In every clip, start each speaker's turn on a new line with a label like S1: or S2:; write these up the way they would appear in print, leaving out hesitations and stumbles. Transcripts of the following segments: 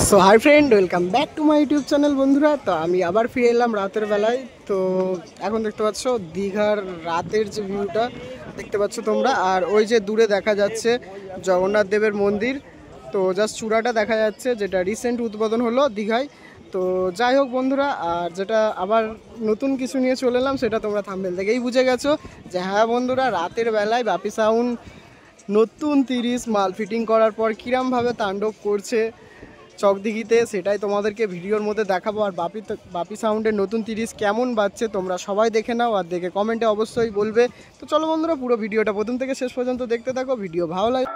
S1: So hi friend, welcome back to my YouTube channel বন্ধুরা। তো আমি আবার ফিরে এলাম রাতের বেলায়। তো এখন দেখতে পাচ্ছ দীঘার রাতের যে ভিউটা দেখতে পাচ্ছ তোমরা, আর ওই যে দূরে দেখা যাচ্ছে জগন্নাথ দেবের মন্দির। তো জাস্ট চূড়াটা দেখা যাচ্ছে, যেটা রিসেন্ট উদ্বোধন হলো দীঘায়। তো যাই হোক বন্ধুরা, আর যেটা আবার নতুন কিছু নিয়ে চলে এলাম সেটা তোমরা থাম্বনেল থেকেই বুঝে গেছো যে হ্যাঁ বন্ধুরা, রাতের বেলায় বাপি সাউন্ড নতুন 30 মাল ফিটিং করার পর কিরমভাবে তাণ্ডব করছে চকদিঘিতে, সেটাই তোমাদেরকে ভিডিওর মধ্যে দেখাবো। আর বাপি সাউন্ডের নতুন 30 কেমন বাজছে তোমরা সবাই দেখে নাও, আর দেখে কমেন্টে অবশ্যই বলবে। তো চলো বন্ধুরা, পুরো ভিডিওটা প্রথম থেকে শেষ পর্যন্ত দেখতে থাকো। ভিডিও ভালো লাগে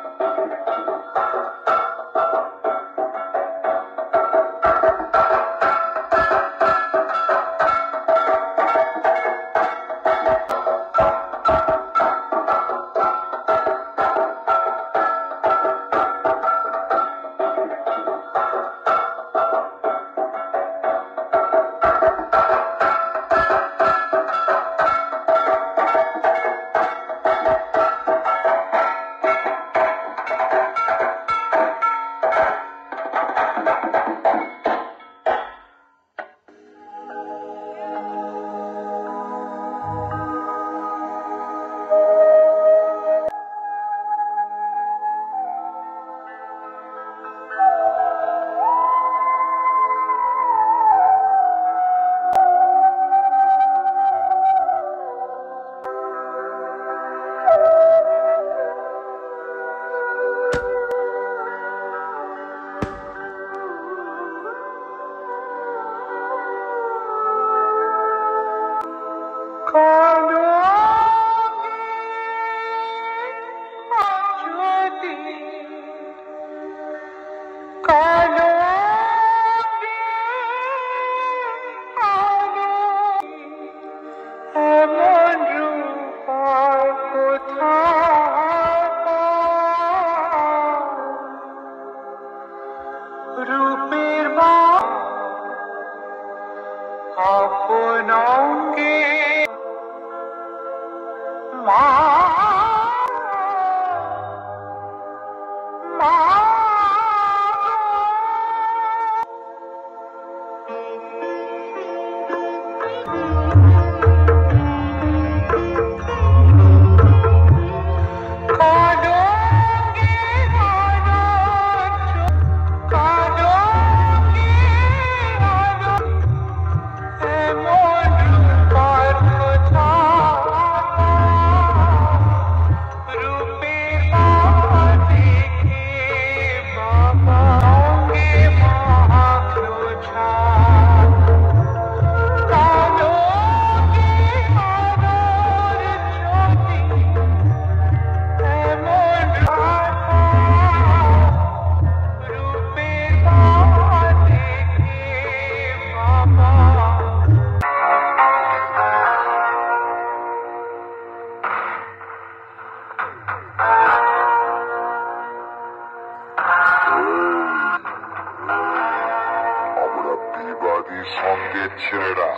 S2: সঙ্গের ছেলেরা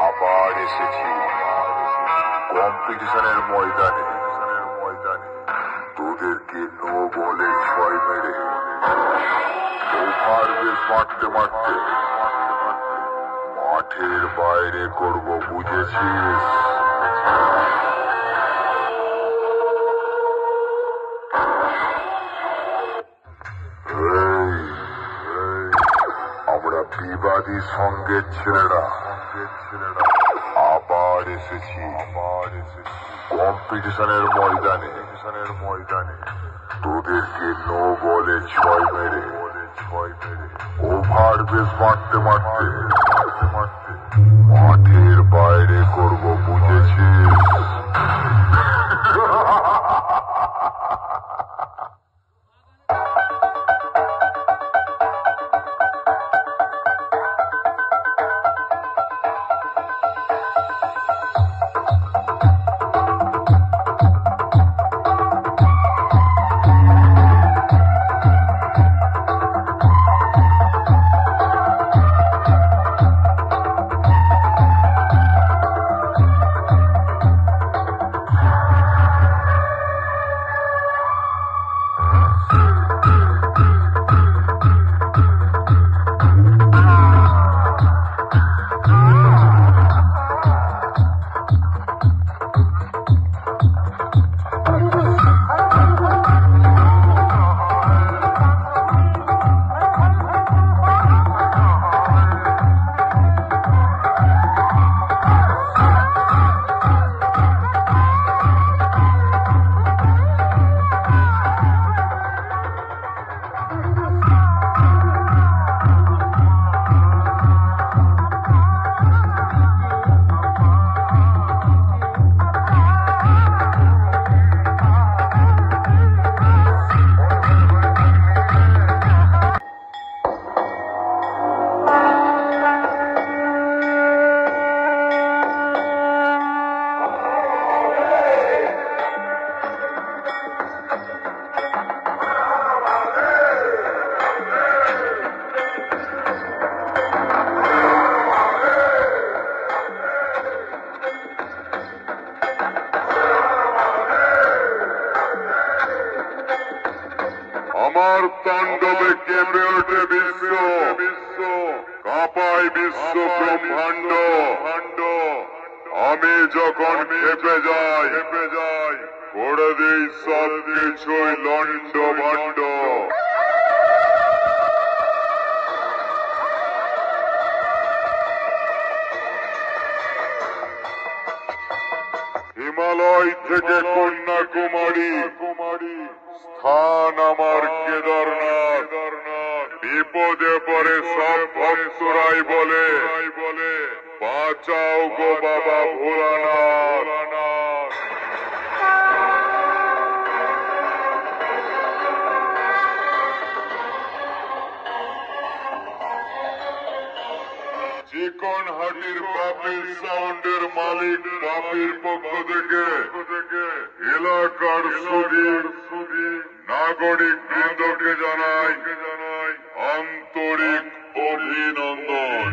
S2: আবার এসেছি কম্পিটিশনের ময়দানে। তোদেরকে নো বলে 6 মেরে ওভার বেস মারতে মারতে মাঠের বাইরে করব, বুঝেছিস? আমরা বিবাদী সঙ্গের ছেলেরা আবার এসেছি কম্পিটিশনের ময়দানে। তোদেরকে নো বলে 6 মেরে ওভার বেস মারতে মারতে মাঠের বাইরে করব, বুঝেছিস? তাণ্ডবে কেঁপে ওঠে বিশ্ব, কাঁপায় বিশ্ব ব্রহ্মাণ্ড। আমি যখন খেপে যাই, করে দিই সব কিছুই লন্ড ভণ্ড। হিমালয় থেকে কন্যাকুমারী, স্থান আমার কেদারনাথ। বিপদে পড়ে সব ভক্তরাই বলে, বাঁচাও গো বাবা ভোলানাথ। চিকন হাটির বাপের সাউন্ডের মালিক বাপের পক্ষ থেকে এলাকার সুধী নাগরিক বৃন্দকে জানাই আন্তরিক অভিনন্দন।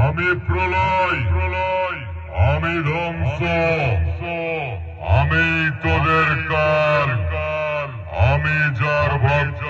S2: আমি প্রলয়, আমি ধ্বংস, আমি তোদের কাল, আমি যার ভক্ত